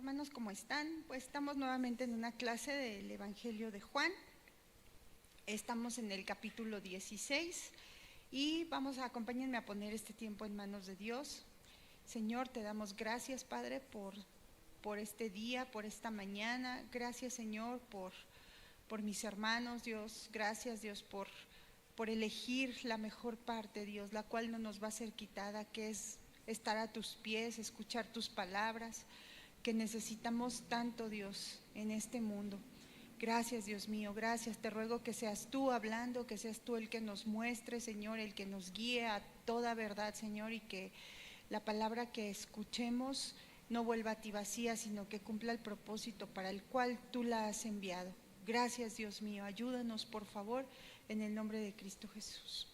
hermanos, ¿cómo están? Pues estamos nuevamente en una clase del Evangelio de Juan. Estamos en el capítulo 16 y acompáñenme a poner este tiempo en manos de Dios. Señor, te damos gracias, Padre, por este día, por esta mañana. Gracias, Señor, por mis hermanos, Dios. Gracias, Dios, por elegir la mejor parte, Dios, la cual no nos va a ser quitada, que es estar a tus pies, escuchar tus palabras, que necesitamos tanto, Dios, en este mundo. Gracias, Dios mío, gracias. Te ruego que seas tú hablando, que seas tú el que nos muestre, Señor, el que nos guíe a toda verdad, Señor, y que la palabra que escuchemos no vuelva a ti vacía, sino que cumpla el propósito para el cual tú la has enviado. Gracias, Dios mío, ayúdanos, por favor, en el nombre de Cristo Jesús.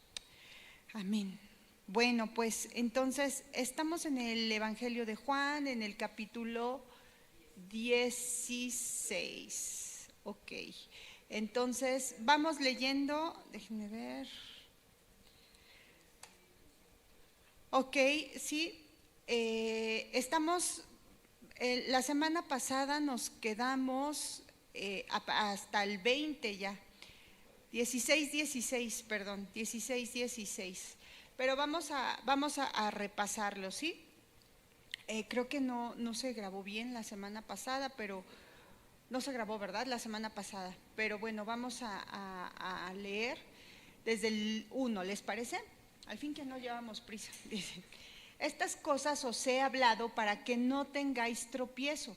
Amén. Bueno, pues entonces estamos en el Evangelio de Juan, en el capítulo 16. Ok, entonces vamos leyendo, déjenme ver. Ok, sí, la semana pasada nos quedamos hasta el 20 ya. 16, pero vamos a repasarlo, ¿sí? Creo que no se grabó bien la semana pasada, pero no se grabó, ¿verdad? La semana pasada, pero bueno, vamos a leer desde el 1, ¿les parece? Al fin que no llevamos prisa. Dice: estas cosas os he hablado para que no tengáis tropiezo.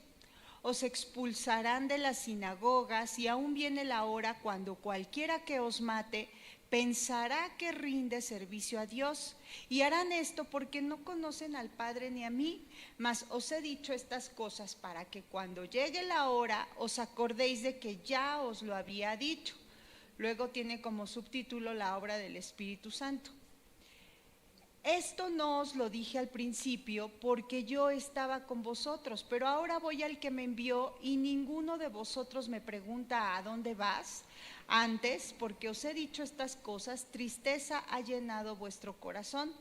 Os expulsarán de las sinagogas y aún viene la hora cuando cualquiera que os mate pensará que rinde servicio a Dios, y harán esto porque no conocen al Padre ni a mí. Mas os he dicho estas cosas para que cuando llegue la hora os acordéis de que ya os lo había dicho. Luego tiene como subtítulo la obra del Espíritu Santo. Esto no os lo dije al principio porque yo estaba con vosotros, pero ahora voy al que me envió y ninguno de vosotros me pregunta ¿a dónde vas? Antes, porque os he dicho estas cosas, tristeza ha llenado vuestro corazón.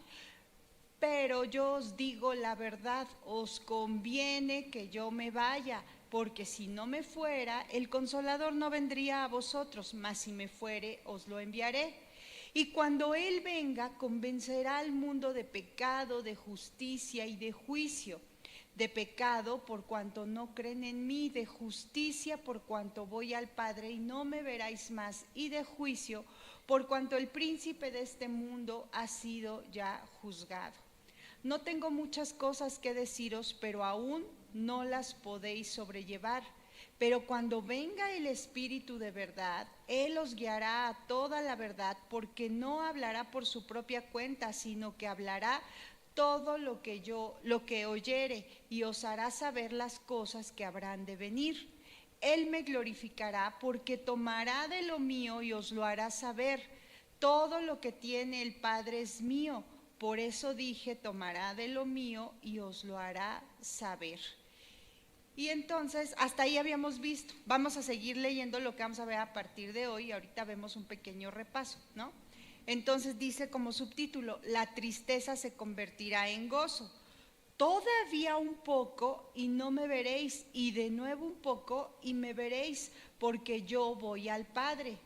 Pero yo os digo la verdad, os conviene que yo me vaya, porque si no me fuera, el Consolador no vendría a vosotros, mas si me fuere, os lo enviaré. Y cuando Él venga, convencerá al mundo de pecado, de justicia y de juicio. De pecado, por cuanto no creen en mí; de justicia, por cuanto voy al Padre y no me veráis más; y de juicio, por cuanto el príncipe de este mundo ha sido ya juzgado. No tengo muchas cosas que deciros, pero aún no las podéis sobrellevar. Pero cuando venga el Espíritu de verdad, Él os guiará a toda la verdad, porque no hablará por su propia cuenta, sino que hablará todo lo que oyere, y os hará saber las cosas que habrán de venir. Él me glorificará, porque tomará de lo mío y os lo hará saber. Todo lo que tiene el Padre es mío. Por eso dije, tomará de lo mío y os lo hará saber. Y entonces, hasta ahí habíamos visto. Vamos a seguir leyendo lo que vamos a ver a partir de hoy. Ahorita vemos un pequeño repaso, ¿no? Entonces dice como subtítulo: la tristeza se convertirá en gozo. Todavía un poco y no me veréis, y de nuevo un poco y me veréis, porque yo voy al Padre.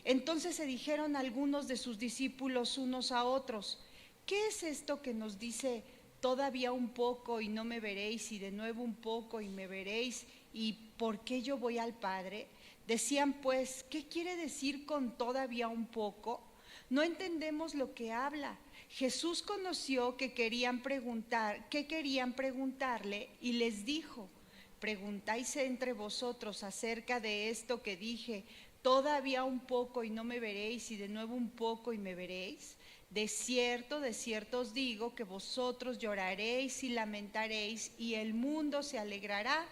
Entonces se dijeron algunos de sus discípulos unos a otros: ¿qué es esto que nos dice todavía un poco y no me veréis, y de nuevo un poco y me veréis, y por qué yo voy al Padre? Decían pues: ¿qué quiere decir con todavía un poco? No entendemos lo que habla. Jesús conoció qué querían preguntarle, y les dijo: ¿preguntáis entre vosotros acerca de esto que dije, todavía un poco y no me veréis, y de nuevo un poco y me veréis? De cierto os digo que vosotros lloraréis y lamentaréis, y el mundo se alegrará.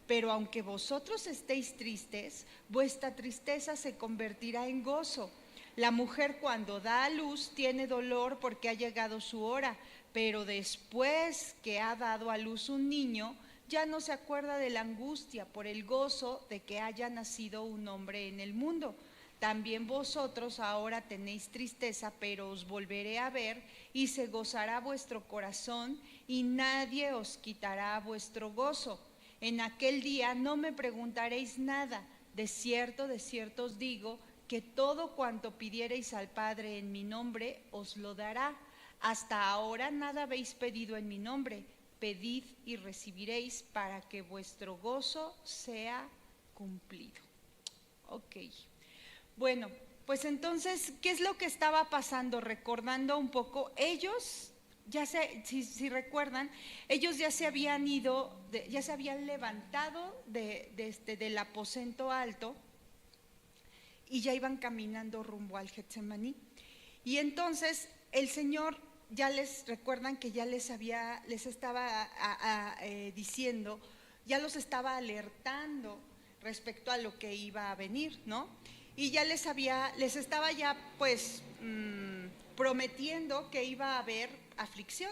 Pero aunque vosotros estéis tristes, vuestra tristeza se convertirá en gozo. La mujer cuando da a luz tiene dolor porque ha llegado su hora, pero después que ha dado a luz un niño, ya no se acuerda de la angustia por el gozo de que haya nacido un hombre en el mundo. También vosotros ahora tenéis tristeza, pero os volveré a ver y se gozará vuestro corazón, y nadie os quitará vuestro gozo. en aquel día no me preguntaréis nada. De cierto os digo, que todo cuanto pidiereis al Padre en mi nombre, os lo dará. Hasta ahora nada habéis pedido en mi nombre. Pedid y recibiréis, para que vuestro gozo sea cumplido. Ok. Bueno, pues entonces, ¿qué es lo que estaba pasando? Recordando un poco, ellos, si recuerdan, ellos ya se habían ido, ya se habían levantado del aposento alto y ya iban caminando rumbo al Getsemaní. Y entonces el Señor, ya les recuerdan que ya les estaba diciendo, ya los estaba alertando respecto a lo que iba a venir, ¿no? Y ya les estaba ya pues prometiendo que iba a haber aflicción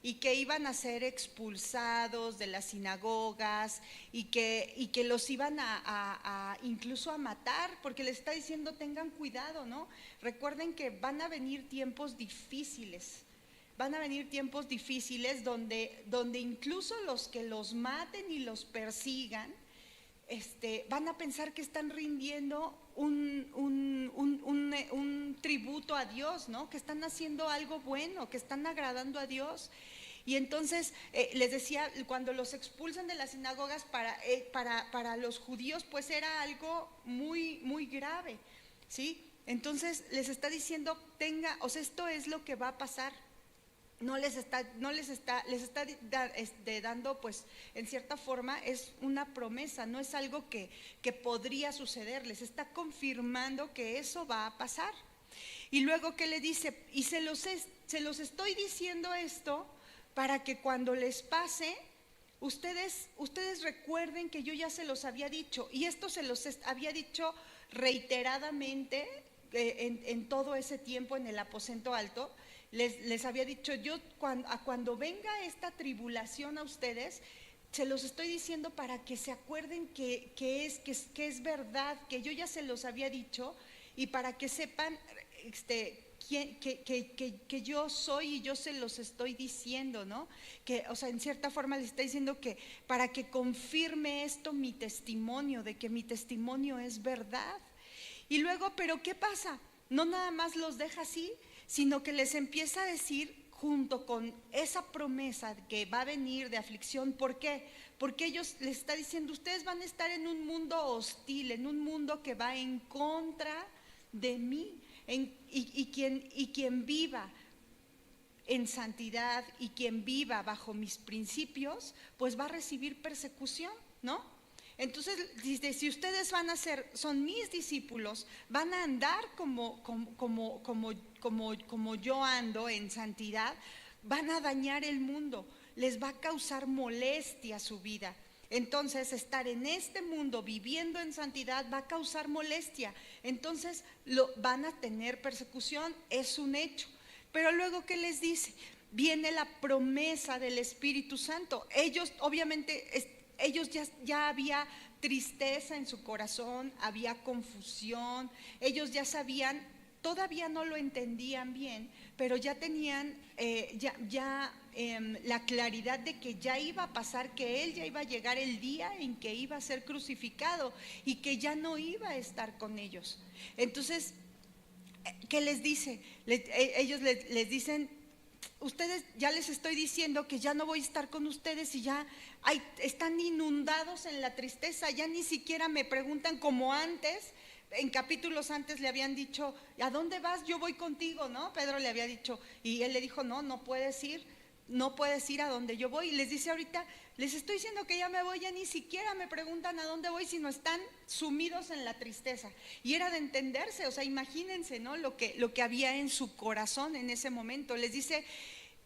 y que iban a ser expulsados de las sinagogas y que los iban incluso a matar, porque les está diciendo tengan cuidado, ¿no? Recuerden que van a venir tiempos difíciles. Van a venir tiempos difíciles donde incluso los que los maten y los persigan, van a pensar que están rindiendo un tributo a Dios, ¿no? Que están haciendo algo bueno, que están agradando a Dios. Y entonces les decía, cuando los expulsan de las sinagogas para los judíos, pues era algo muy, muy grave, ¿sí? Entonces les está diciendo, esto es lo que va a pasar. Les está dando, pues, en cierta forma, es una promesa, no es algo que podría suceder, les está confirmando que eso va a pasar. Y luego, ¿qué le dice? Y se los estoy diciendo esto para que cuando les pase, ustedes recuerden que yo ya se los había dicho, y esto se los había dicho reiteradamente en todo ese tiempo en el aposento alto. Les había dicho, yo cuando venga esta tribulación a ustedes, se los estoy diciendo para que se acuerden que es verdad, que yo ya se los había dicho, y para que sepan que yo soy y yo se los estoy diciendo, ¿no? Que, o sea, en cierta forma les está diciendo que para que confirme esto mi testimonio, de que mi testimonio es verdad. Y luego, ¿pero qué pasa? No nada más los deja así, sino que les empieza a decir, junto con esa promesa que va a venir de aflicción. ¿Por qué? Porque ellos les está diciendo, ustedes van a estar en un mundo hostil, en un mundo que va en contra de mí, y quien viva en santidad y quien viva bajo mis principios, pues va a recibir persecución, ¿no? Entonces dice, si ustedes son mis discípulos, van a andar como yo ando en santidad, van a dañar el mundo, les va a causar molestia a su vida. Entonces estar en este mundo viviendo en santidad va a causar molestia. Entonces van a tener persecución, es un hecho. Pero luego, ¿qué les dice? Viene la promesa del Espíritu Santo. Ellos obviamente ya había tristeza en su corazón, había confusión, ellos ya sabían, todavía no lo entendían bien, pero ya tenían la claridad de que ya iba a pasar, que Él ya iba a llegar el día en que iba a ser crucificado y que ya no iba a estar con ellos. Entonces, ¿qué les dice? Ellos les dicen, ustedes, ya les estoy diciendo que ya no voy a estar con ustedes, y ya están inundados en la tristeza, ya ni siquiera me preguntan como antes. En capítulos antes le habían dicho, ¿a dónde vas? Yo voy contigo, ¿no? Pedro le había dicho, y él le dijo, no puedes ir a donde yo voy. Y les dice ahorita, les estoy diciendo que ya me voy, ya ni siquiera me preguntan a dónde voy, sino están sumidos en la tristeza. Y era de entenderse, o sea, imagínense, ¿no? Lo que había en su corazón en ese momento. Les dice,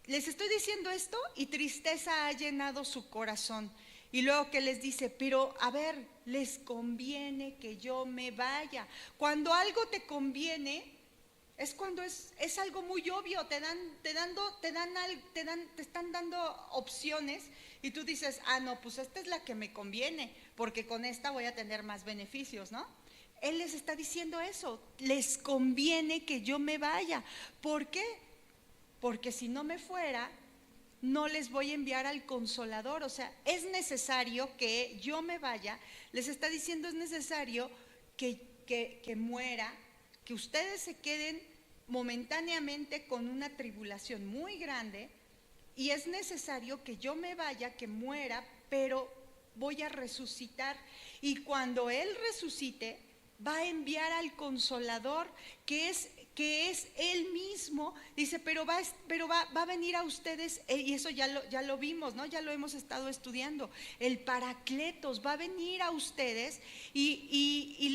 les estoy diciendo esto y tristeza ha llenado su corazón. Y luego que les dice, pero a ver, les conviene que yo me vaya. Cuando algo te conviene, es cuando es algo muy obvio, te están dando opciones y tú dices, no, pues esta es la que me conviene, porque con esta voy a tener más beneficios, ¿no? Él les está diciendo eso, les conviene que yo me vaya. ¿Por qué? Porque si no me fuera, no les voy a enviar al Consolador. O sea, es necesario que yo me vaya. Les está diciendo, es necesario que muera, que ustedes se queden momentáneamente con una tribulación muy grande, y es necesario que yo me vaya, que muera, pero voy a resucitar. Y cuando Él resucite, va a enviar al Consolador, que es Él mismo. Dice, pero va a venir a ustedes, y eso ya lo vimos, ¿no? Ya lo hemos estado estudiando. El Paracletos va a venir a ustedes y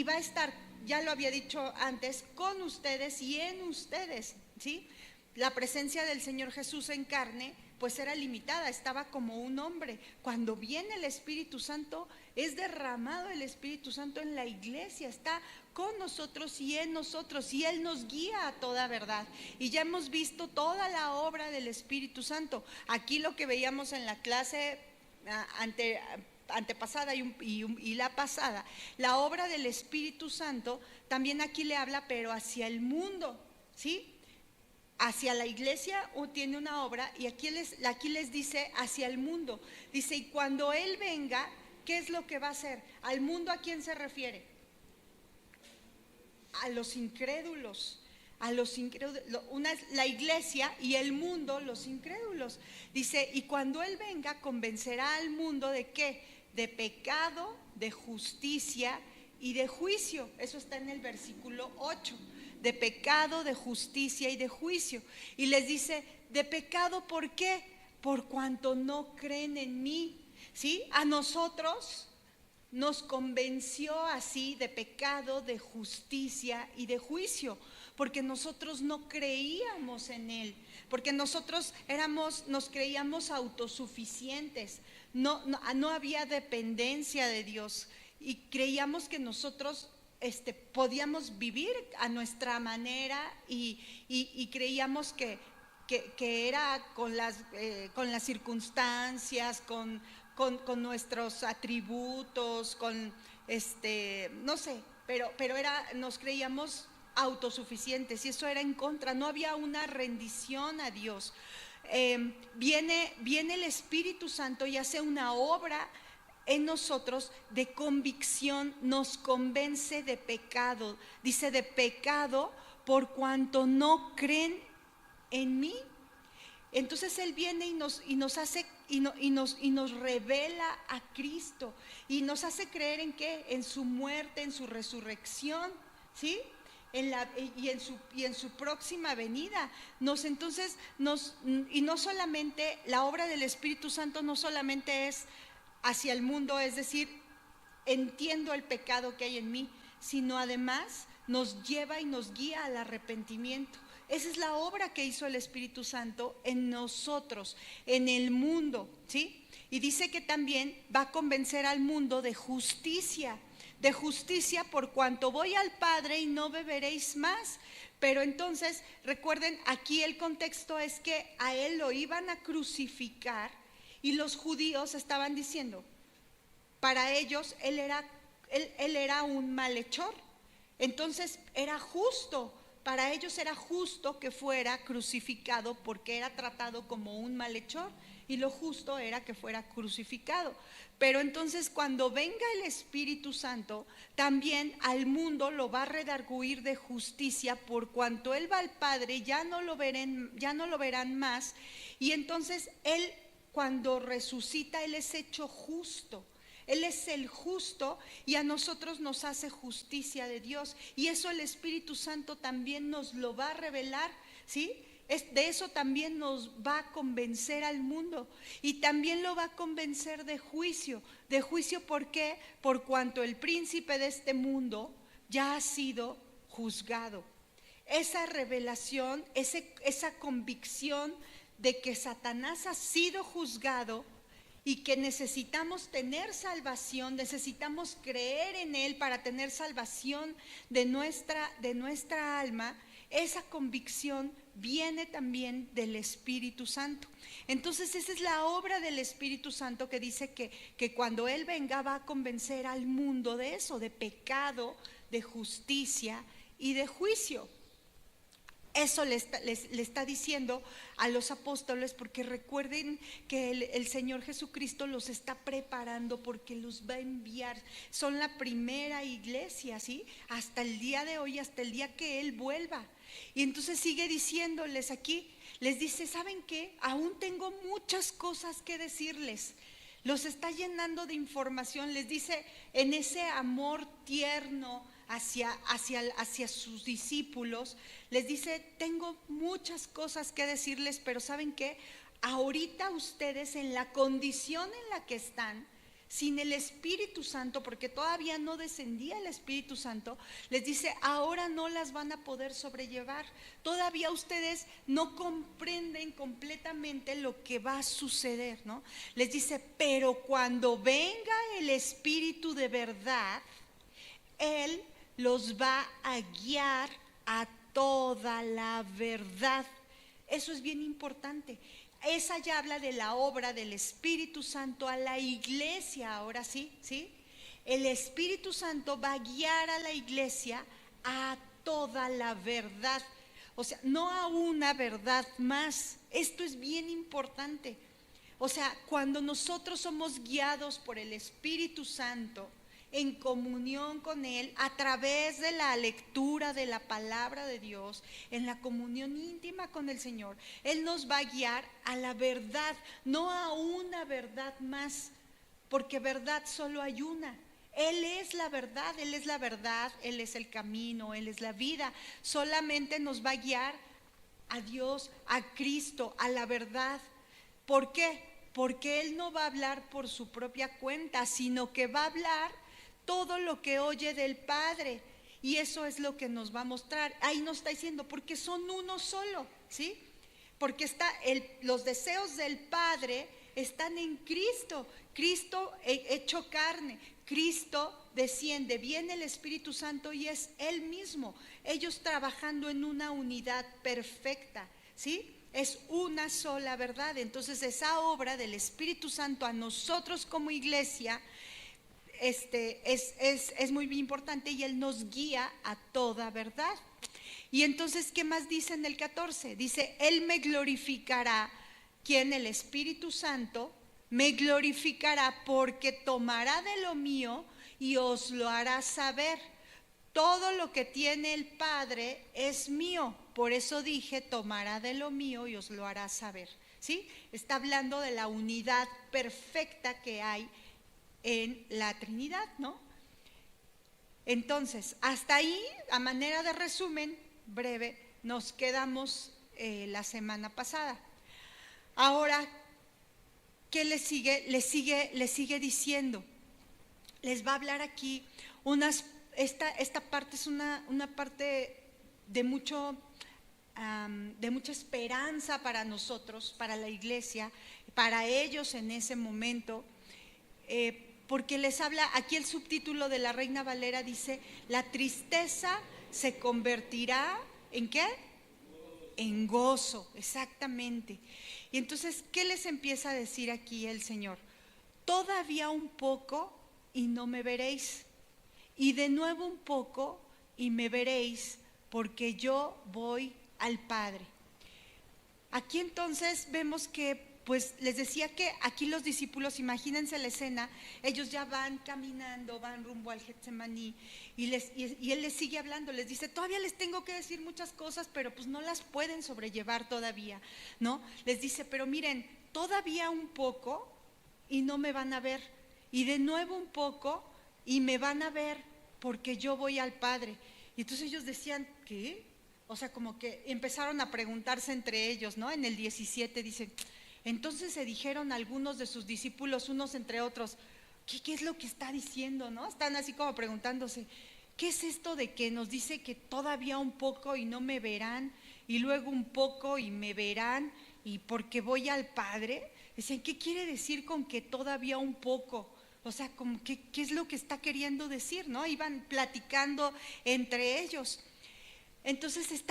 va a estar, ya lo había dicho antes, con ustedes y en ustedes, ¿sí? La presencia del Señor Jesús en carne pues era limitada, estaba como un hombre. Cuando viene el Espíritu Santo, es derramado el Espíritu Santo en la iglesia, está con nosotros y en nosotros, y Él nos guía a toda verdad. Y ya hemos visto toda la obra del Espíritu Santo. Aquí lo que veíamos en la clase antepasada y la pasada, la obra del Espíritu Santo, también aquí le habla, pero hacia el mundo, ¿sí? Hacia la iglesia tiene una obra, y aquí les dice hacia el mundo. Dice, y cuando Él venga, ¿qué es lo que va a hacer? Al mundo, ¿a quién se refiere? A los incrédulos. Una es la iglesia y el mundo, los incrédulos. Dice, y cuando Él venga, convencerá al mundo ¿de qué? De pecado, de justicia y de juicio. Eso está en el versículo 8. De pecado, de justicia y de juicio. Y les dice, de pecado, ¿por qué? Por cuanto no creen en mí, ¿sí? A nosotros nos convenció así de pecado, de justicia y de juicio, porque nosotros no creíamos en Él, porque nosotros nos creíamos autosuficientes, no había dependencia de Dios, y creíamos que nosotros podíamos vivir a nuestra manera, y creíamos que era con las circunstancias, con nuestros atributos, no sé, pero nos creíamos autosuficientes, y eso era en contra, no había una rendición a Dios. Viene el Espíritu Santo y hace una obra en nosotros de convicción, nos convence de pecado. Dice, de pecado por cuanto no creen en mí. Entonces Él viene y nos hace y nos revela a Cristo, y nos hace creer en qué, en su muerte, en su resurrección, ¿sí? Y en su próxima venida. Y no solamente la obra del Espíritu Santo, no solamente es hacia el mundo, es decir, entiendo el pecado que hay en mí, sino además nos lleva y nos guía al arrepentimiento. Esa es la obra que hizo el Espíritu Santo en nosotros, en el mundo, ¿sí? Y dice que también va a convencer al mundo de justicia por cuanto voy al Padre y no beberéis más. Pero entonces, recuerden, aquí el contexto es que a Él lo iban a crucificar, y los judíos estaban diciendo, para ellos él era un malhechor, entonces era justo. Para ellos era justo que fuera crucificado, porque era tratado como un malhechor, y lo justo era que fuera crucificado. Pero entonces, cuando venga el Espíritu Santo, también al mundo lo va a redarguir de justicia, por cuanto Él va al Padre, ya no lo verán más. Y entonces Él, cuando resucita, Él es hecho justo. Él es el justo, y a nosotros nos hace justicia de Dios, y eso el Espíritu Santo también nos lo va a revelar, ¿sí? De eso también nos va a convencer al mundo, y también lo va a convencer de juicio. ¿De juicio por qué? Por cuanto el príncipe de este mundo ya ha sido juzgado. Esa revelación, esa convicción de que Satanás ha sido juzgado, y que necesitamos tener salvación, necesitamos creer en Él para tener salvación de nuestra alma. Esa convicción viene también del Espíritu Santo. Entonces esa es la obra del Espíritu Santo, que dice que cuando Él venga va a convencer al mundo de eso, de pecado, de justicia y de juicio. Eso le está diciendo a los apóstoles, porque recuerden que el Señor Jesucristo los está preparando porque los va a enviar. Son la primera iglesia, ¿sí? Hasta el día de hoy, hasta el día que Él vuelva. Y entonces sigue diciéndoles aquí, les dice, ¿saben qué? Aún tengo muchas cosas que decirles. Los está llenando de información, les dice en ese amor tierno hacia sus discípulos, les dice, tengo muchas cosas que decirles, pero ¿saben qué? Ahorita ustedes en la condición en la que están, sin el Espíritu Santo, porque todavía no descendía el Espíritu Santo, les dice, ahora no las van a poder sobrellevar. Todavía ustedes no comprenden completamente lo que va a suceder, ¿no? Les dice, pero cuando venga el Espíritu de verdad, Él los va a guiar a toda la verdad. Eso es bien importante. Esa ya habla de la obra del Espíritu Santo a la iglesia, ahora sí, ¿sí? El Espíritu Santo va a guiar a la iglesia a toda la verdad. O sea, no a una verdad más. Esto es bien importante. O sea, cuando nosotros somos guiados por el Espíritu Santo, en comunión con Él, a través de la lectura de la palabra de Dios, en la comunión íntima con el Señor, Él nos va a guiar a la verdad, no a una verdad más, porque verdad solo hay una. Él es la verdad, Él es la verdad, Él es el camino, Él es la vida. Solamente nos va a guiar a Dios, a Cristo, a la verdad. ¿Por qué? Porque Él no va a hablar por su propia cuenta, sino que va a hablar todo lo que oye del Padre, y eso es lo que nos va a mostrar. Ahí nos está diciendo, porque son uno solo, ¿sí? Porque los deseos del Padre están en Cristo, Cristo hecho carne, Cristo desciende, viene el Espíritu Santo y es Él mismo, ellos trabajando en una unidad perfecta, ¿sí? Es una sola verdad. Entonces esa obra del Espíritu Santo a nosotros como iglesia es muy importante, y Él nos guía a toda verdad. Y entonces, ¿qué más dice en el 14? Dice, Él me glorificará, quien el Espíritu Santo me glorificará, porque tomará de lo mío y os lo hará saber. Todo lo que tiene el Padre es mío, por eso dije, tomará de lo mío y os lo hará saber, ¿sí? Está hablando de la unidad perfecta que hay en la Trinidad, ¿no? Entonces, hasta ahí, a manera de resumen breve, nos quedamos la semana pasada. Ahora, ¿qué le sigue? Le sigue diciendo. Les va a hablar aquí esta parte es una parte de mucha esperanza para nosotros, para la iglesia, para ellos en ese momento. Porque les habla, aquí el subtítulo de la Reina Valera dice, la tristeza se convertirá ¿en qué? En gozo, exactamente. Y entonces, ¿qué les empieza a decir aquí el Señor? Todavía un poco y no me veréis, y de nuevo un poco y me veréis, porque yo voy al Padre. Aquí entonces vemos que, pues les decía que aquí los discípulos, imagínense la escena, ellos ya van caminando, van rumbo al Getsemaní, y Él les sigue hablando, les dice, todavía les tengo que decir muchas cosas, pero pues no las pueden sobrellevar todavía, ¿no? Les dice, pero miren, todavía un poco y no me van a ver, y de nuevo un poco y me van a ver, porque yo voy al Padre. Y entonces ellos decían, ¿qué? O sea, como que empezaron a preguntarse entre ellos, ¿no? En el 17 dice, entonces se dijeron algunos de sus discípulos, unos entre otros, ¿qué es lo que está diciendo, no? Están así como preguntándose, ¿qué es esto de que nos dice que todavía un poco y no me verán, y luego un poco y me verán, y porque voy al Padre? Dicen, ¿qué quiere decir con que todavía un poco? O sea, como ¿qué es lo que está queriendo decir, no? Iban platicando entre ellos. Entonces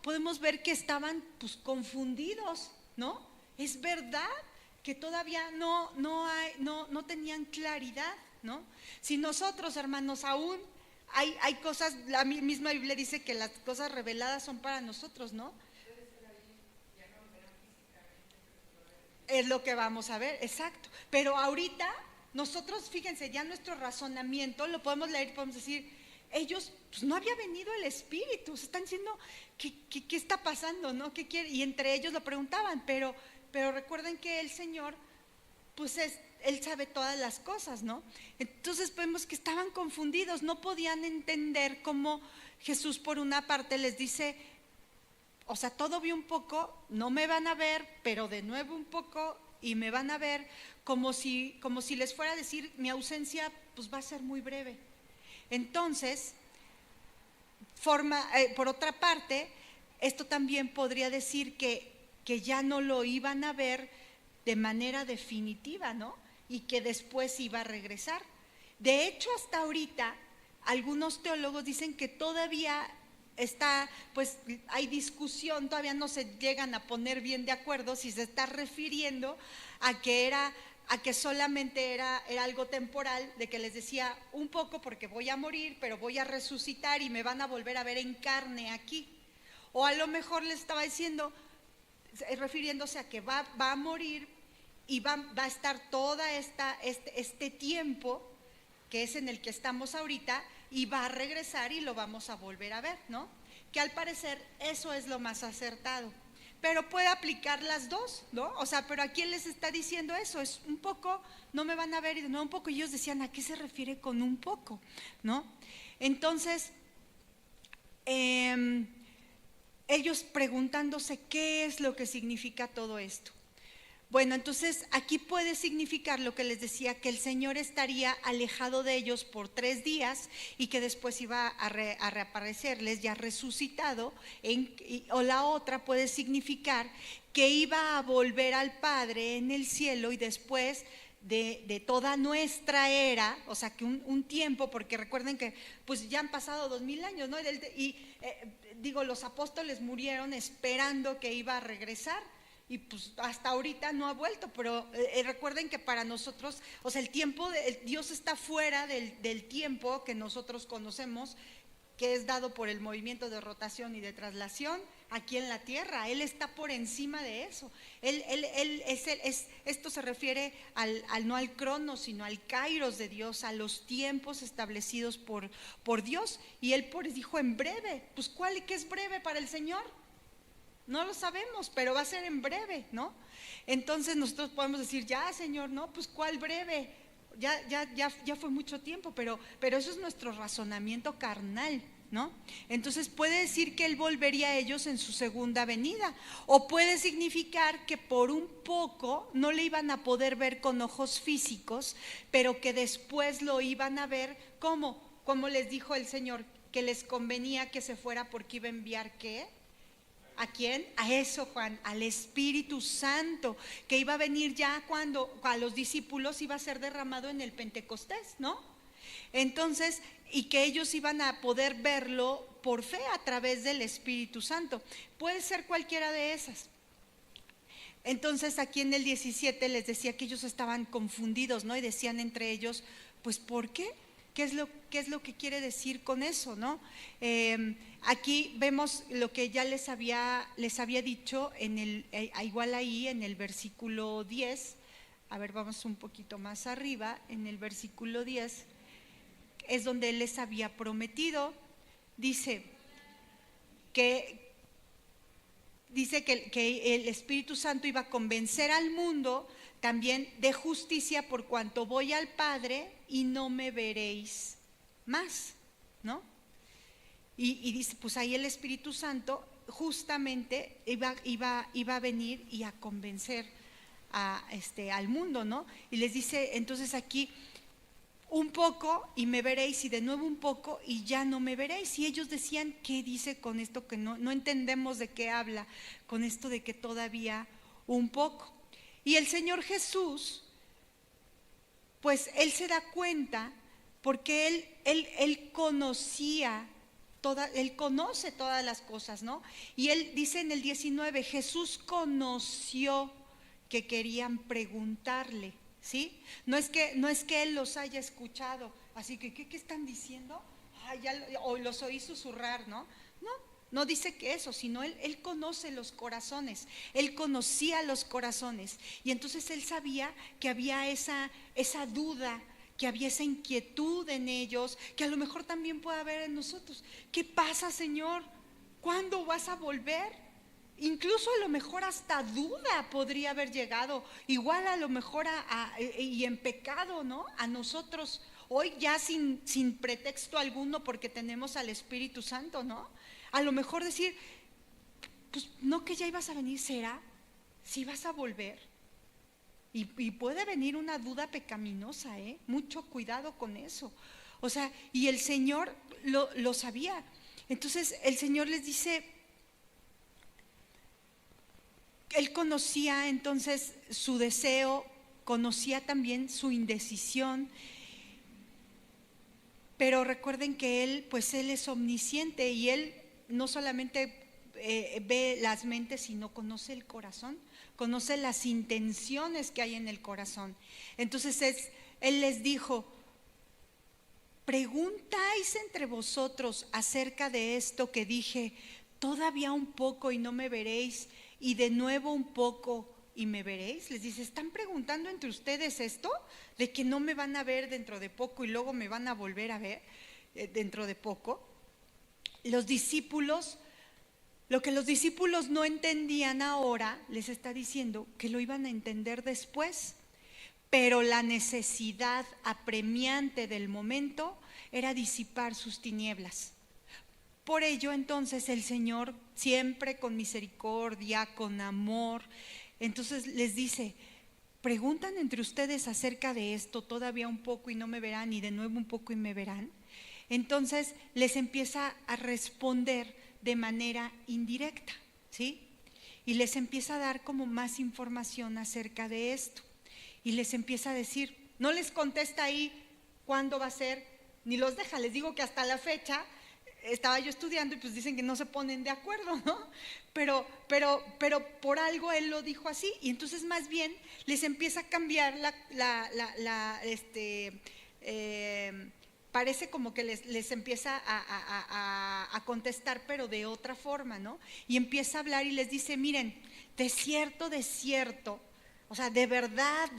podemos ver que estaban pues confundidos, ¿no? Es verdad que todavía no tenían claridad, ¿no? Si nosotros, hermanos, aún hay cosas, la misma Biblia dice que las cosas reveladas son para nosotros, ¿no? Es lo que vamos a ver, exacto. Pero ahorita nosotros, fíjense, ya nuestro razonamiento lo podemos leer, podemos decir, ellos, pues no había venido el Espíritu, se están diciendo, ¿qué está pasando, no? ¿Qué quiere? Y entre ellos lo preguntaban, pero recuerden que el Señor, pues Él sabe todas las cosas, ¿no? Entonces vemos que estaban confundidos, no podían entender cómo Jesús por una parte les dice, o sea, todo vi un poco, no me van a ver, pero de nuevo un poco y me van a ver, como si les fuera a decir, mi ausencia pues va a ser muy breve. Entonces, por otra parte, esto también podría decir que ya no lo iban a ver de manera definitiva, ¿no? Y que después iba a regresar. De hecho, hasta ahorita, algunos teólogos dicen que todavía está, pues hay discusión, todavía no se llegan a poner bien de acuerdo si se está refiriendo a que solamente era algo temporal, de que les decía un poco porque voy a morir, pero voy a resucitar y me van a volver a ver en carne aquí. O a lo mejor les estaba diciendo, refiriéndose a que va a morir y va a estar toda este tiempo que es en el que estamos ahorita, y va a regresar y lo vamos a volver a ver, ¿no? Que al parecer eso es lo más acertado. Pero puede aplicar las dos, ¿no? O sea, pero ¿a quién les está diciendo eso? Es un poco, no me van a ver, y no un poco. Y ellos decían, ¿a qué se refiere con un poco? ¿No? Entonces, ellos preguntándose qué es lo que significa todo esto. Bueno, entonces aquí puede significar lo que les decía, que el Señor estaría alejado de ellos por 3 días y que después iba a reaparecerles ya resucitado, o la otra puede significar que iba a volver al Padre en el cielo y después de toda nuestra era, o sea que un tiempo, porque recuerden que pues ya han pasado 2000 años, ¿no? Digo, los apóstoles murieron esperando que iba a regresar. Y pues hasta ahorita no ha vuelto, pero recuerden que para nosotros, o sea, el tiempo, Dios está fuera del tiempo que nosotros conocemos, que es dado por el movimiento de rotación y de traslación aquí en la tierra. Él está por encima de eso. Esto se refiere no al cronos, sino al kairos de Dios, a los tiempos establecidos por Dios. Y Él dijo en breve. Pues ¿qué es breve para el Señor? No lo sabemos, pero va a ser en breve, ¿no? Entonces nosotros podemos decir, ya Señor, no, pues ¿cuál breve? Ya fue mucho tiempo, pero eso es nuestro razonamiento carnal, ¿no? Entonces puede decir que Él volvería a ellos en su segunda venida, o puede significar que por un poco no le iban a poder ver con ojos físicos, pero que después lo iban a ver como les dijo el Señor, que les convenía que se fuera porque iba a enviar ¿qué? ¿A quién? A eso, Juan, al Espíritu Santo, que iba a venir ya cuando a los discípulos iba a ser derramado en el Pentecostés, ¿no? Entonces, y que ellos iban a poder verlo por fe a través del Espíritu Santo. Puede ser cualquiera de esas. Entonces, aquí en el 17 les decía que ellos estaban confundidos, ¿no? Y decían entre ellos, pues, ¿por qué? ¿Qué es lo que quiere decir con eso, no? Aquí vemos lo que ya les había dicho igual ahí en el versículo 10. A ver, vamos un poquito más arriba. En el versículo 10 es donde Él les había prometido. Dice que el Espíritu Santo iba a convencer al mundo también de justicia, por cuanto voy al Padre y no me veréis más, ¿no? Y dice, pues ahí el Espíritu Santo justamente iba a venir y a convencer al mundo, ¿no? Y les dice, entonces aquí, un poco y me veréis, y de nuevo un poco y ya no me veréis. Y ellos decían, ¿qué dice con esto? Que no entendemos de qué habla, con esto de que todavía un poco. Y el Señor Jesús, pues Él se da cuenta, porque Él conocía, Él conoce todas las cosas, ¿no? Y Él dice en el 19, Jesús conoció que querían preguntarle, ¿sí? No es que Él los haya escuchado, así que ¿qué están diciendo? o los oí susurrar, ¿no? No, no dice que eso, sino él conoce los corazones, él conocía los corazones. Y entonces él sabía que había esa duda, que había esa inquietud en ellos, que a lo mejor también puede haber en nosotros. ¿Qué pasa, Señor? ¿Cuándo vas a volver? Incluso a lo mejor hasta duda podría haber llegado, igual a lo mejor y en pecado, ¿no? A nosotros, hoy ya sin pretexto alguno porque tenemos al Espíritu Santo, ¿no? A lo mejor decir, pues no que ya ibas a venir, ¿será? ¿Sí vas a volver? Y puede venir una duda pecaminosa, ¿eh? Mucho cuidado con eso. O sea, y el Señor lo sabía. Entonces el Señor les dice, él conocía entonces su deseo, conocía también su indecisión, pero recuerden que él es omnisciente y él no solamente ve las mentes, sino conoce el corazón, conoce las intenciones que hay en el corazón. Entonces él les dijo, preguntáis entre vosotros acerca de esto que dije, todavía un poco y no me veréis, y de nuevo un poco y me veréis. Les dice, ¿están preguntando entre ustedes esto? De que no me van a ver dentro de poco y luego me van a volver a ver dentro de poco. Los discípulos, lo que los discípulos no entendían ahora, les está diciendo que lo iban a entender después, pero la necesidad apremiante del momento era disipar sus tinieblas. Por ello entonces el Señor, siempre con misericordia, con amor, entonces les dice, preguntan entre ustedes acerca de esto, todavía un poco y no me verán, y de nuevo un poco y me verán. Entonces les empieza a responder de manera indirecta, ¿sí? Y les empieza a dar como más información acerca de esto. Y les empieza a decir, no les contesta ahí cuándo va a ser, ni los deja, les digo que hasta la fecha estaba yo estudiando y pues dicen que no se ponen de acuerdo, ¿no? Pero por algo él lo dijo así, y entonces más bien les empieza a cambiar parece como que les empieza a contestar, pero de otra forma, ¿no? Y empieza a hablar y les dice, miren, de cierto, o sea, de verdad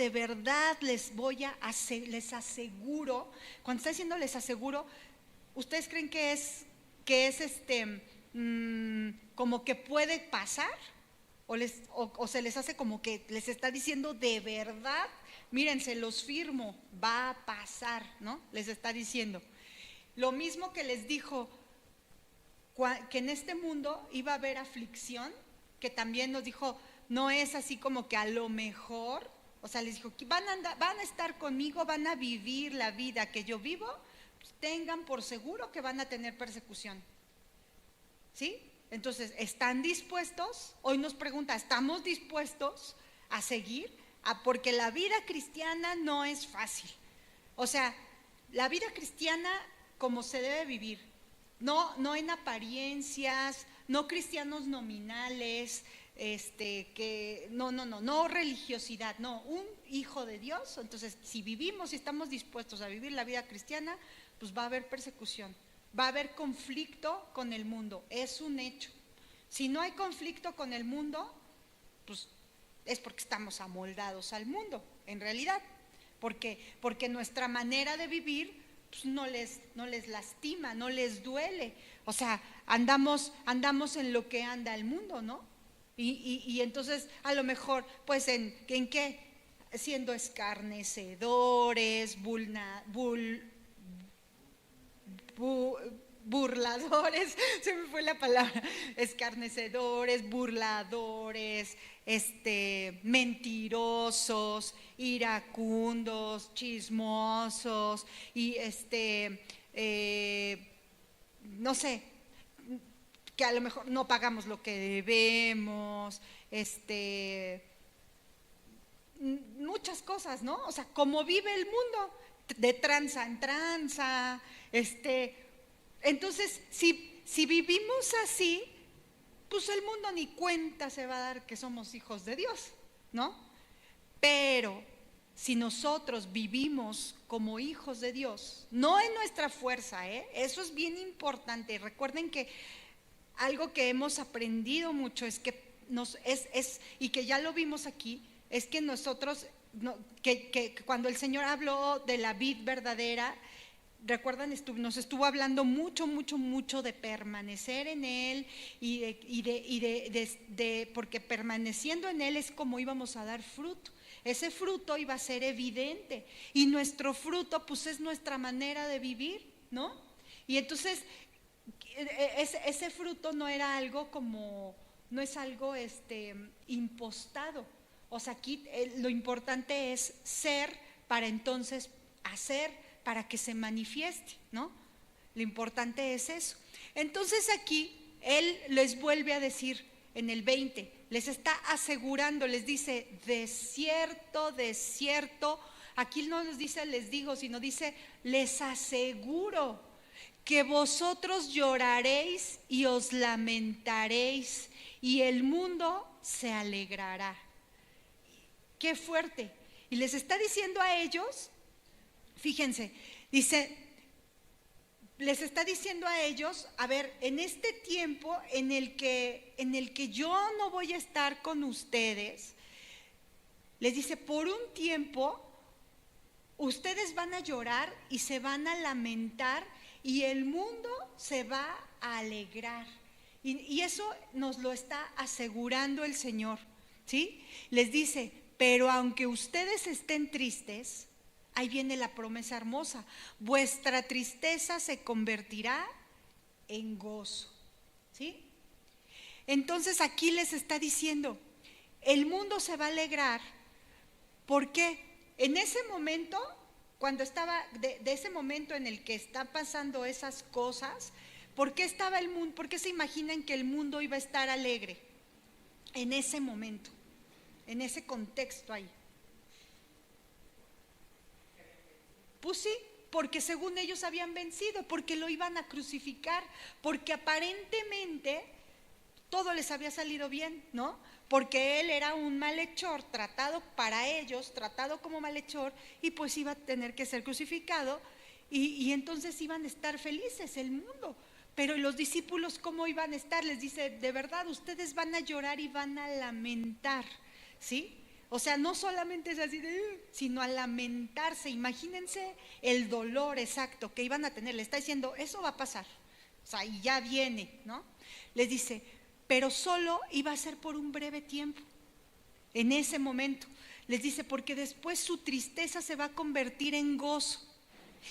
les aseguro, cuando está diciendo les aseguro, ¿ustedes creen que es como que puede pasar? ¿O se les hace como que les está diciendo de verdad? Miren, se los firmo, va a pasar, ¿no? Les está diciendo. Lo mismo que les dijo que en este mundo iba a haber aflicción, que también nos dijo, no es así como que a lo mejor, o sea, les dijo, van a estar conmigo, van a vivir la vida que yo vivo, pues tengan por seguro que van a tener persecución. ¿Sí? Entonces, ¿están dispuestos? Hoy nos pregunta, ¿estamos dispuestos a seguir? Porque la vida cristiana no es fácil. O sea, la vida cristiana como se debe vivir, no en apariencias, no cristianos nominales, no religiosidad, no, un hijo de Dios. Entonces, si vivimos y estamos dispuestos a vivir la vida cristiana, pues va a haber persecución, va a haber conflicto con el mundo, es un hecho. Si no hay conflicto con el mundo, pues es porque estamos amoldados al mundo, en realidad, porque nuestra manera de vivir pues no les lastima, no les duele. O sea, andamos en lo que anda el mundo, ¿no? Y entonces a lo mejor, pues ¿en qué? Siendo escarnecedores, burladores, se me fue la palabra, escarnecedores, burladores, mentirosos, iracundos, chismosos y no sé, que a lo mejor no pagamos lo que debemos, muchas cosas, ¿no? O sea, como vive el mundo, de tranza en tranza, entonces, si vivimos así, pues el mundo ni cuenta se va a dar que somos hijos de Dios, ¿no? Pero si nosotros vivimos como hijos de Dios, no en nuestra fuerza, eso es bien importante. Recuerden que algo que hemos aprendido mucho es que y que ya lo vimos aquí, es que nosotros, que cuando el Señor habló de la vid verdadera, recuerdan, nos estuvo hablando mucho de permanecer en Él porque permaneciendo en Él es como íbamos a dar fruto. Ese fruto iba a ser evidente y nuestro fruto pues es nuestra manera de vivir, ¿no? Y entonces ese fruto no era algo no es algo impostado. O sea, aquí lo importante es ser para entonces hacer, para que se manifieste, ¿no? Lo importante es eso. Entonces aquí Él les vuelve a decir en el 20, les está asegurando, les dice, de cierto, aquí no nos dice les digo, sino dice, les aseguro que vosotros lloraréis y os lamentaréis y el mundo se alegrará. Qué fuerte. Y les está diciendo a ellos, fíjense, les está diciendo a ellos, a ver, en este tiempo en el que yo no voy a estar con ustedes, les dice, por un tiempo ustedes van a llorar y se van a lamentar y el mundo se va a alegrar. Y eso nos lo está asegurando el Señor, ¿sí? Les dice, pero aunque ustedes estén tristes, ahí viene la promesa hermosa, vuestra tristeza se convertirá en gozo, ¿sí? Entonces aquí les está diciendo, el mundo se va a alegrar, porque en ese momento, cuando estaba, de ese momento en el que están pasando esas cosas, ¿por qué estaba el mundo? ¿Por qué se imaginan que el mundo iba a estar alegre? En ese momento, en ese contexto ahí. Pues sí, porque según ellos habían vencido, porque lo iban a crucificar, porque aparentemente todo les había salido bien, ¿no? Porque él era un malhechor, tratado para ellos, tratado como malhechor, y pues iba a tener que ser crucificado, y entonces iban a estar felices el mundo. Pero los discípulos, ¿cómo iban a estar? Les dice, de verdad, ustedes van a llorar y van a lamentar, ¿sí? O sea, no solamente es así sino a lamentarse. Imagínense el dolor exacto que iban a tener. Le está diciendo, eso va a pasar. O sea, y ya viene, ¿no? Les dice, pero solo iba a ser por un breve tiempo. En ese momento. Les dice, porque después su tristeza se va a convertir en gozo.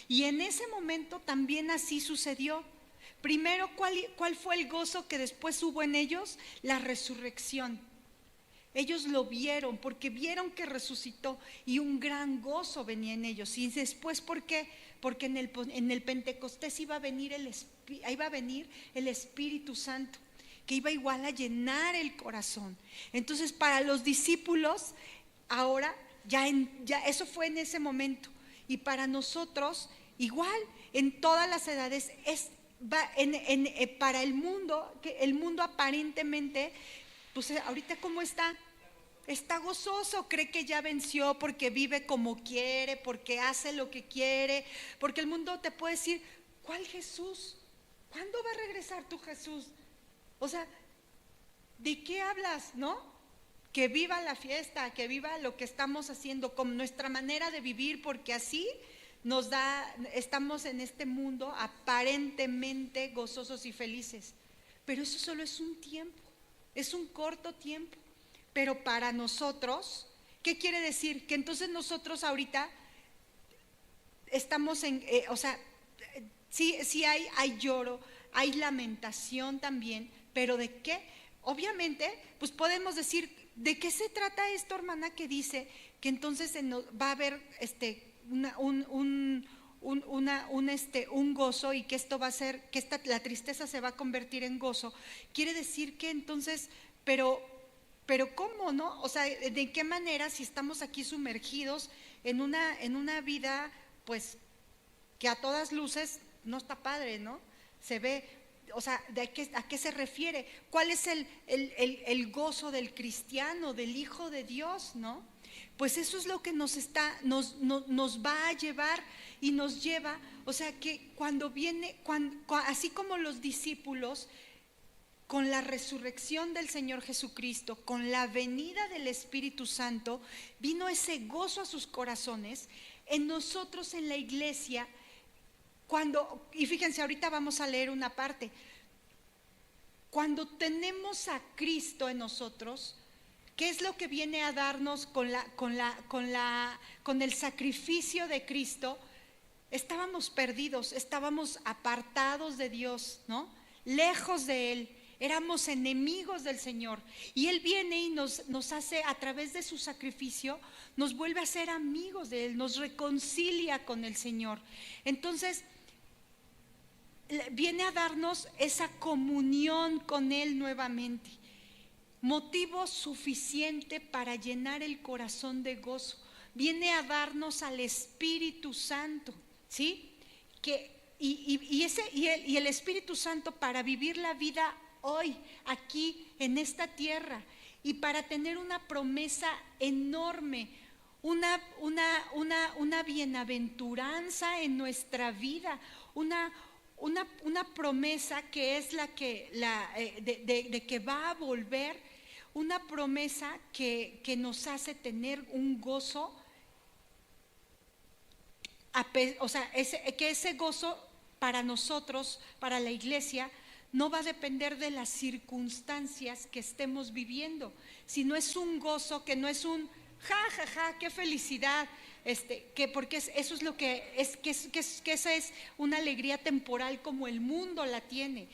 Y en ese momento también así sucedió. Primero, ¿cuál fue el gozo que después hubo en ellos? La resurrección. Ellos lo vieron porque vieron que resucitó y un gran gozo venía en ellos. Y después, ¿por qué? Porque en el Pentecostés iba a venir el Espíritu Santo, que iba igual a llenar el corazón. Entonces, para los discípulos, ahora ya eso fue en ese momento. Y para nosotros, igual, en todas las edades, para el mundo, que el mundo aparentemente, pues ahorita ¿cómo está? Está gozoso, cree que ya venció porque vive como quiere, porque hace lo que quiere, porque el mundo te puede decir, ¿cuál Jesús? ¿Cuándo va a regresar tu Jesús? O sea, ¿de qué hablas, no? Que viva la fiesta, que viva lo que estamos haciendo con nuestra manera de vivir, porque así estamos en este mundo aparentemente gozosos y felices. Pero eso solo es un tiempo, es un corto tiempo. Pero para nosotros, ¿qué quiere decir? Que entonces nosotros ahorita estamos sí hay lloro, hay lamentación también, pero ¿de qué? Obviamente, pues podemos decir, ¿de qué se trata esto, hermana, que dice que entonces va a haber un gozo y que esto va a ser, que la tristeza se va a convertir en gozo? Quiere decir que entonces, pero ¿cómo, no? O sea, ¿de qué manera si estamos aquí sumergidos en una vida, pues, que a todas luces no está padre, ¿no? Se ve, o sea, ¿a qué se refiere? ¿Cuál es el gozo del cristiano, del Hijo de Dios, no? pues eso es lo que nos va a llevar y nos lleva, o sea que cuando viene, así como los discípulos, con la resurrección del Señor Jesucristo, con la venida del Espíritu Santo, vino ese gozo a sus corazones. En nosotros, en la iglesia, y fíjense, ahorita vamos a leer una parte, cuando tenemos a Cristo en nosotros, ¿qué es lo que viene a darnos con el sacrificio de Cristo? Estábamos perdidos, estábamos apartados de Dios, ¿no? Lejos de Él, éramos enemigos del Señor. Y Él viene y nos hace, a través de su sacrificio, nos vuelve a ser amigos de Él, nos reconcilia con el Señor. Entonces, viene a darnos esa comunión con Él nuevamente. Motivo suficiente para llenar el corazón de gozo. Viene a darnos al Espíritu Santo, ¿sí? Y el Espíritu Santo para vivir la vida hoy, aquí, en esta tierra, y para tener una promesa enorme, una bienaventuranza en nuestra vida, una promesa que es de que va a volver, una promesa que nos hace tener un gozo, o sea, que ese gozo para nosotros, para la iglesia, no va a depender de las circunstancias que estemos viviendo, sino es un gozo que no es un qué felicidad, porque eso es lo que es, que esa es una alegría temporal como el mundo la tiene.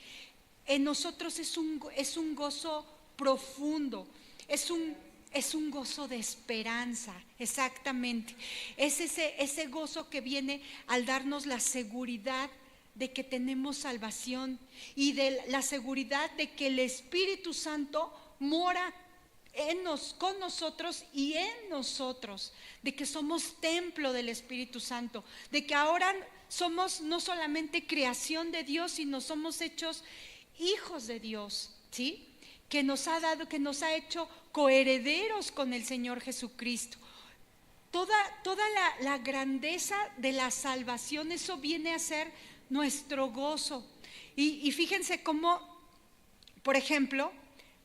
En nosotros es un gozo profundo, es un gozo de esperanza, exactamente. Es ese gozo que viene al darnos la seguridad de que tenemos salvación y de la seguridad de que el Espíritu Santo mora con nosotros y en nosotros, de que somos templo del Espíritu Santo, de que ahora somos no solamente creación de Dios, sino somos hechos hijos de Dios, ¿sí? Que nos ha hecho coherederos con el Señor Jesucristo. Toda la grandeza de la salvación, eso viene a ser nuestro gozo. Y fíjense cómo, por ejemplo,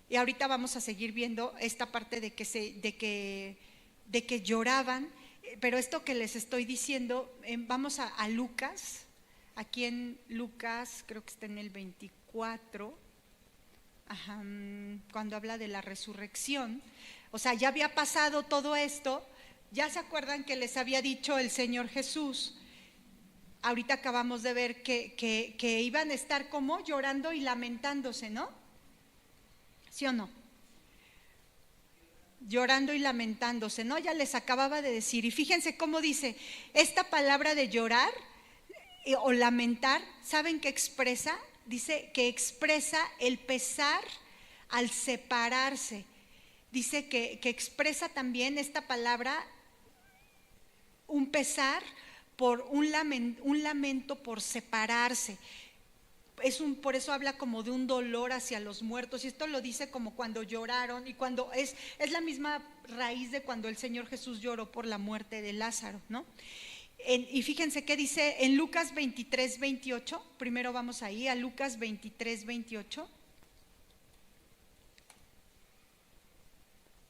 y ahorita vamos a seguir viendo esta parte de que lloraban, pero esto que les estoy diciendo, vamos a Lucas, aquí en Lucas, creo que está en el 24, cuando habla de la resurrección. O sea, ya había pasado todo esto, ya se acuerdan que les había dicho el Señor Jesús. Ahorita acabamos de ver que iban a estar como llorando y lamentándose, ¿no? ¿Sí o no? Llorando y lamentándose, ¿no? Ya les acababa de decir. Y fíjense cómo dice, esta palabra de llorar o lamentar, ¿saben qué expresa? Dice que expresa el pesar al separarse. Dice que expresa también esta palabra un pesar por un lamento por separarse. Por eso habla como de un dolor hacia los muertos, y esto lo dice como cuando lloraron, y cuando es la misma raíz de cuando el Señor Jesús lloró por la muerte de Lázaro, ¿no? Y fíjense qué dice en Lucas 23, 28, primero vamos ahí a Lucas 23, 28.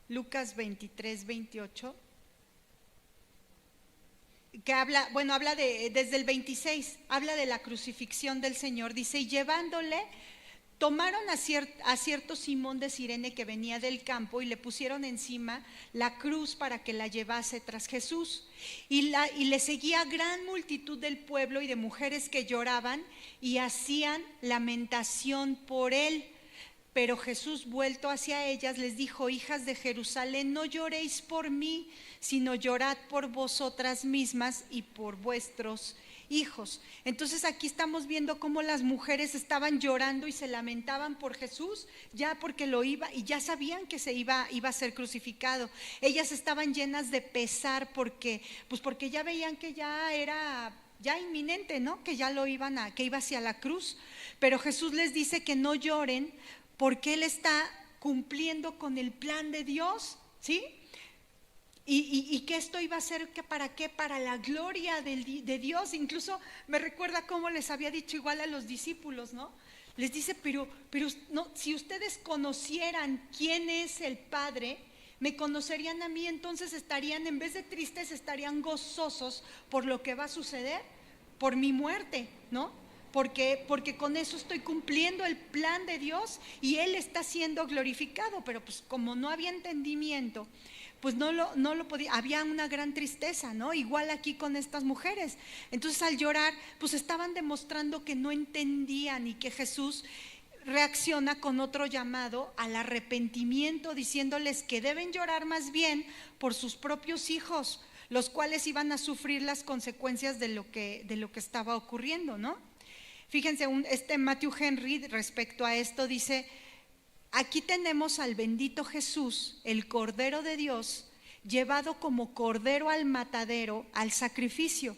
Lucas 23, 28. Que habla desde el 26, habla de la crucifixión del Señor. Dice, y llevándole, tomaron a cierto Simón de Cirene que venía del campo y le pusieron encima la cruz para que la llevase tras Jesús. Y le seguía gran multitud del pueblo y de mujeres que lloraban y hacían lamentación por él. Pero Jesús, vuelto hacia ellas, les dijo, hijas de Jerusalén, no lloréis por mí, sino llorad por vosotras mismas y por vuestros hijos. Entonces aquí estamos viendo cómo las mujeres estaban llorando y se lamentaban por Jesús, ya porque y ya sabían que iba a ser crucificado. Ellas estaban llenas de pesar porque ya veían que ya era inminente, ¿no? Que ya que iba hacia la cruz. Pero Jesús les dice que no lloren, porque Él está cumpliendo con el plan de Dios, ¿sí? y que esto iba a ser, ¿para qué? Para la gloria de Dios. Incluso me recuerda cómo les había dicho igual a los discípulos, ¿no? Les dice, pero no, si ustedes conocieran quién es el Padre, me conocerían a mí, entonces estarían, en vez de tristes, estarían gozosos por lo que va a suceder, por mi muerte, ¿no? Porque con eso estoy cumpliendo el plan de Dios y Él está siendo glorificado. Pero pues como no había entendimiento, pues no lo podía, había una gran tristeza, ¿no? Igual aquí con estas mujeres. Entonces al llorar, pues estaban demostrando que no entendían, y que Jesús reacciona con otro llamado al arrepentimiento, diciéndoles que deben llorar más bien por sus propios hijos, los cuales iban a sufrir las consecuencias de lo que estaba ocurriendo, ¿no? Fíjense, Matthew Henry respecto a esto dice: aquí tenemos al bendito Jesús, el Cordero de Dios, llevado como cordero al matadero, al sacrificio.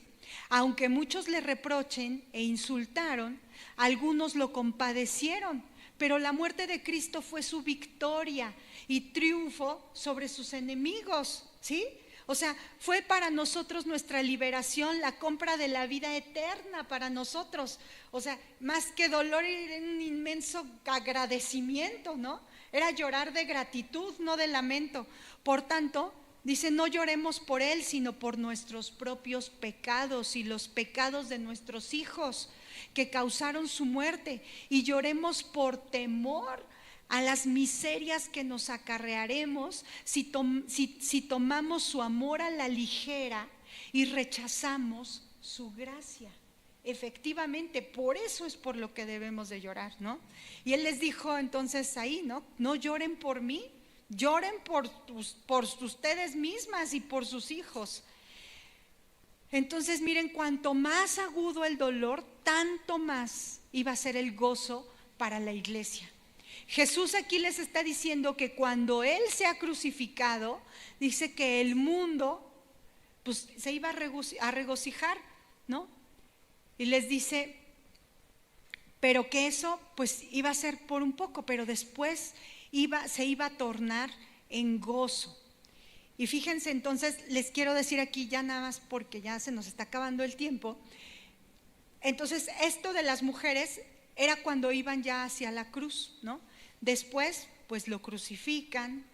Aunque muchos le reprochen e insultaron, algunos lo compadecieron, pero la muerte de Cristo fue su victoria y triunfo sobre sus enemigos, ¿sí? O sea, fue para nosotros nuestra liberación, la compra de la vida eterna para nosotros. O sea, más que dolor, era un inmenso agradecimiento, ¿no? Era llorar de gratitud, no de lamento. Por tanto, dice, no lloremos por Él, sino por nuestros propios pecados y los pecados de nuestros hijos que causaron su muerte, y lloremos por temor a las miserias que nos acarrearemos si tomamos su amor a la ligera y rechazamos su gracia. Efectivamente, por eso es por lo que debemos de llorar, ¿no? Y Él les dijo entonces ahí, ¿no? No lloren por mí, lloren por ustedes mismas y por sus hijos. Entonces miren, cuanto más agudo el dolor, tanto más iba a ser el gozo para la iglesia. Jesús aquí les está diciendo que cuando Él sea crucificado, dice que el mundo pues se iba a regocijar, ¿no? Y les dice, pero que eso pues iba a ser por un poco, pero después se iba a tornar en gozo. Y fíjense, entonces les quiero decir aquí ya nada más porque ya se nos está acabando el tiempo. Entonces esto de las mujeres era cuando iban ya hacia la cruz, ¿no? Después pues lo crucifican,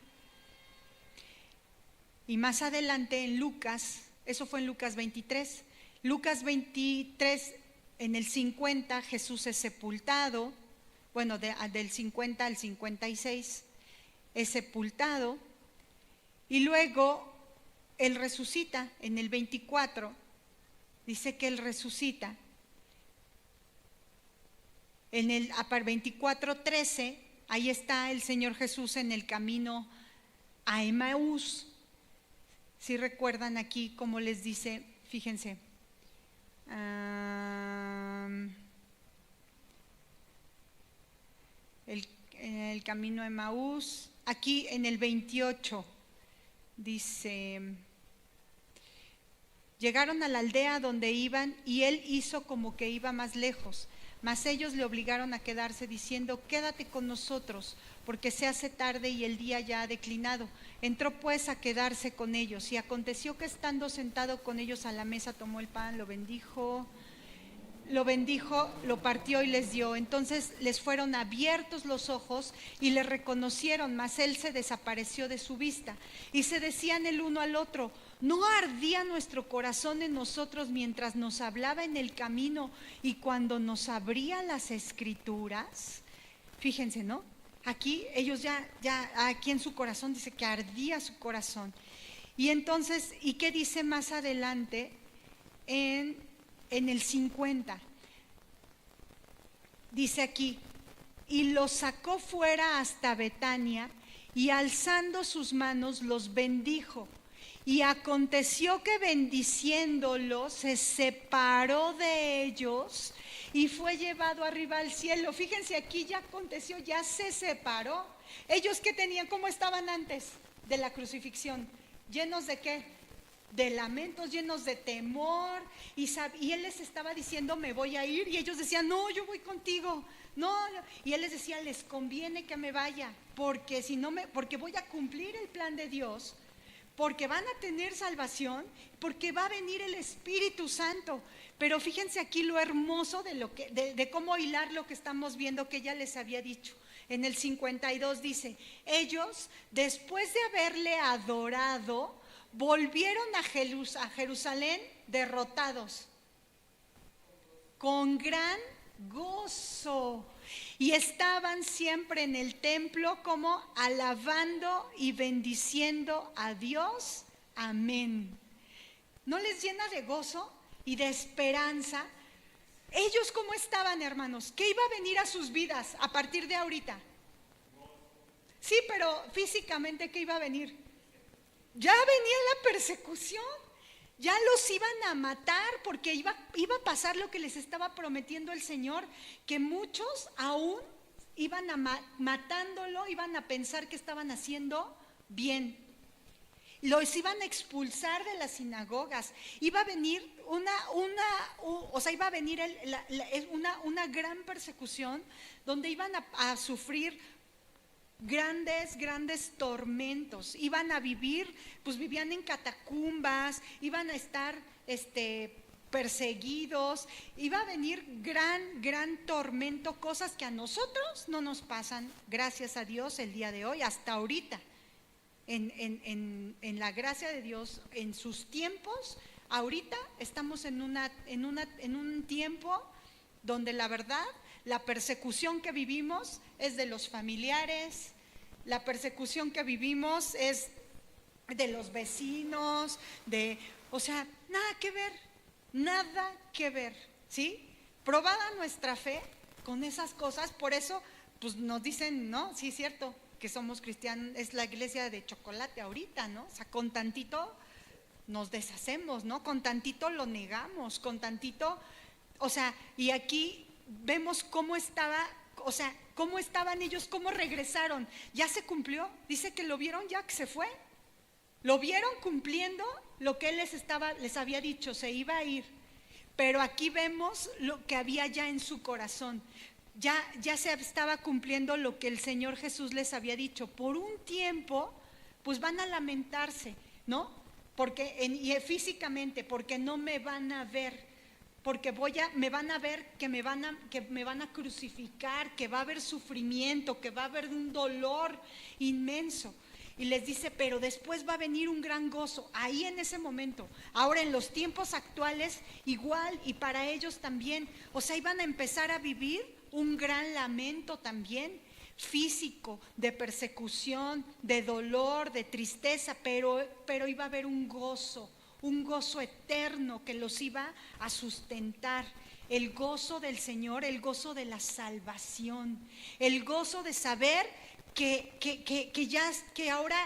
y más adelante en Lucas, eso fue en Lucas 23, Lucas 23 en el 50 Jesús es sepultado, bueno, del 50 al 56 es sepultado, y luego Él resucita en el 24, dice que Él resucita. En el 24:13, ahí está el Señor Jesús en el camino a Emaús. Si recuerdan aquí cómo les dice, fíjense, el camino a Emaús, aquí en el 28, dice, llegaron a la aldea donde iban y Él hizo como que iba más lejos. Mas ellos le obligaron a quedarse diciendo, quédate con nosotros, porque se hace tarde y el día ya ha declinado. Entró pues a quedarse con ellos, y aconteció que estando sentado con ellos a la mesa, tomó el pan, lo bendijo, lo partió y les dio. Entonces les fueron abiertos los ojos y le reconocieron, mas Él se desapareció de su vista. Y se decían el uno al otro, ¿no ardía nuestro corazón en nosotros mientras nos hablaba en el camino y cuando nos abría las escrituras? Fíjense, ¿no? Aquí ellos ya aquí en su corazón dice que ardía su corazón. Y entonces, ¿y qué dice más adelante en el 50? Dice aquí, y los sacó fuera hasta Betania, y alzando sus manos los bendijo. Y aconteció que bendiciéndolos se separó de ellos y fue llevado arriba al cielo. Fíjense, aquí ya aconteció, ya se separó. Ellos que tenían, ¿cómo estaban antes de la crucifixión? ¿Llenos de qué? De lamentos, llenos de temor. Y Él les estaba diciendo, me voy a ir. Y ellos decían, no, yo voy contigo. No. Y Él les decía, les conviene que me vaya, porque si no porque voy a cumplir el plan de Dios. porque van a tener salvación, porque va a venir el Espíritu Santo. Pero fíjense aquí lo hermoso de cómo hilar lo que estamos viendo, que ella les había dicho. En el 52 dice: ellos, después de haberle adorado, volvieron a Jerusalén derrotados, con gran gozo, y estaban siempre en el templo como alabando y bendiciendo a Dios. Amén. ¿No les llena de gozo y de esperanza? Ellos, ¿cómo estaban, hermanos? ¿Qué iba a venir a sus vidas a partir de ahorita? Sí, pero físicamente, ¿qué iba a venir? Ya venía la persecución. Ya los iban a matar, porque iba a pasar lo que les estaba prometiendo el Señor, que muchos aún iban a matándolo, iban a pensar que estaban haciendo bien. Los iban a expulsar de las sinagogas. Iba a venir una gran persecución, donde iban a sufrir grandes tormentos. Iban a vivir, pues vivían en catacumbas, iban a estar perseguidos, iba a venir gran tormento, cosas que a nosotros no nos pasan, gracias a Dios, el día de hoy, hasta ahorita. En la gracia de Dios, en sus tiempos, ahorita estamos en un tiempo donde la verdad, la persecución que vivimos es de los familiares, la persecución que vivimos es de los vecinos, o sea, nada que ver, ¿sí? Probada nuestra fe con esas cosas, por eso pues nos dicen, ¿no? Sí, es cierto, que somos cristianos, es la iglesia de chocolate ahorita, ¿no? O sea, con tantito nos deshacemos, ¿no? Con tantito lo negamos, con tantito, o sea, y aquí vemos cómo estaba, o sea, cómo estaban ellos, cómo regresaron. Ya se cumplió, dice que lo vieron ya que se fue. Lo vieron cumpliendo lo que él les había dicho, se iba a ir. Pero aquí vemos lo que había ya en su corazón. Ya se estaba cumpliendo lo que el Señor Jesús les había dicho. Por un tiempo, pues van a lamentarse, ¿no? Y físicamente, porque no me van a ver. Porque me van a ver que me van a crucificar, que va a haber sufrimiento, que va a haber un dolor inmenso. Y les dice, pero después va a venir un gran gozo, ahí en ese momento. Ahora en los tiempos actuales, igual, y para ellos también. O sea, iban a empezar a vivir un gran lamento también, físico, de persecución, de dolor, de tristeza, pero iba a haber un gozo eterno que los iba a sustentar. El gozo del Señor, el gozo de la salvación, el gozo de saber que ahora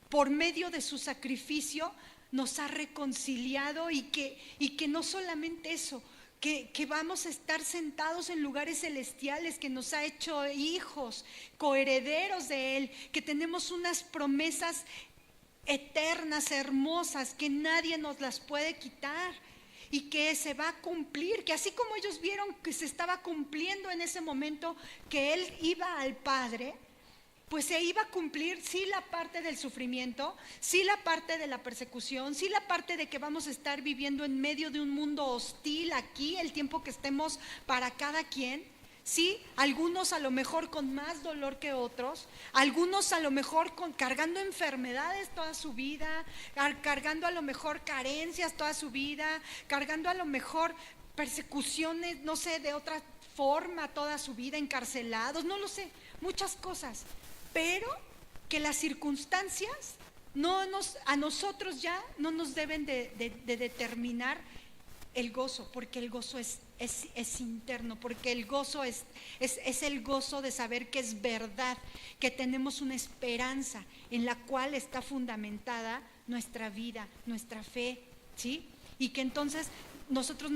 por medio de su sacrificio nos ha reconciliado, y que no solamente eso, que vamos a estar sentados en lugares celestiales, que nos ha hecho hijos, coherederos de Él, que tenemos unas promesas eternas, hermosas, que nadie nos las puede quitar, y que se va a cumplir, que así como ellos vieron que se estaba cumpliendo en ese momento, que Él iba al Padre, pues se iba a cumplir, sí, la parte del sufrimiento, sí, la parte de la persecución, sí, la parte de que vamos a estar viviendo en medio de un mundo hostil aquí, el tiempo que estemos para cada quien. Sí, algunos a lo mejor con más dolor que otros, algunos a lo mejor cargando enfermedades toda su vida, cargando a lo mejor carencias toda su vida, cargando a lo mejor persecuciones, no sé, de otra forma toda su vida, encarcelados, no lo sé, muchas cosas, pero que las circunstancias a nosotros ya no nos deben de determinar el gozo, porque el gozo es interno, porque el gozo es el gozo de saber que es verdad, que tenemos una esperanza en la cual está fundamentada nuestra vida, nuestra fe, ¿sí? Y que entonces nosotros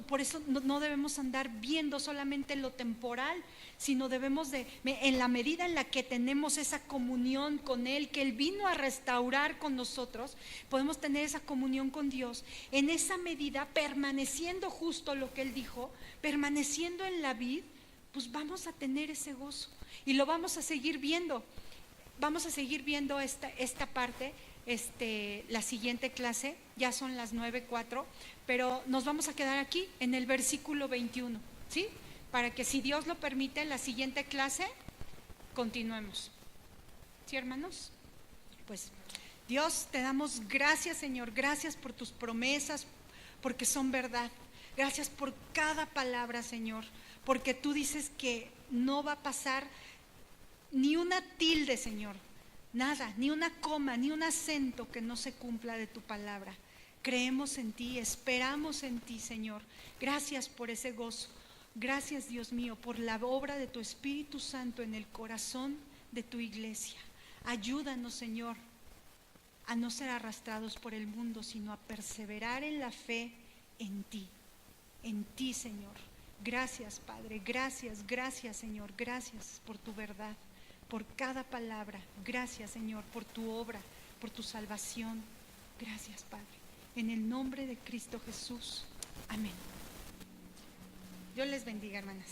por eso no debemos andar viendo solamente lo temporal, sino debemos en la medida en la que tenemos esa comunión con Él, que Él vino a restaurar con nosotros, podemos tener esa comunión con Dios, en esa medida, permaneciendo justo lo que Él dijo, permaneciendo en la vid, pues vamos a tener ese gozo, y lo vamos a seguir viendo esta parte la siguiente clase, ya son las 9:04, pero nos vamos a quedar aquí en el versículo 21, ¿sí? Para que, si Dios lo permite, la siguiente clase continuemos. ¿Sí, hermanos? Pues Dios, te damos gracias, Señor, gracias por tus promesas, porque son verdad. Gracias por cada palabra, Señor, porque tú dices que no va a pasar ni una tilde, Señor, nada, ni una coma, ni un acento que no se cumpla de tu palabra. Creemos en ti, esperamos en ti, Señor. Gracias por ese gozo. Gracias, Dios mío, por la obra de tu Espíritu Santo en el corazón de tu iglesia. Ayúdanos, Señor, a no ser arrastrados por el mundo, sino a perseverar en la fe en ti, Señor. Gracias, Padre, gracias, Señor, gracias por tu verdad, por cada palabra. Gracias, Señor, por tu obra, por tu salvación. Gracias, Padre, en el nombre de Cristo Jesús. Amén. Dios les bendiga, hermanas.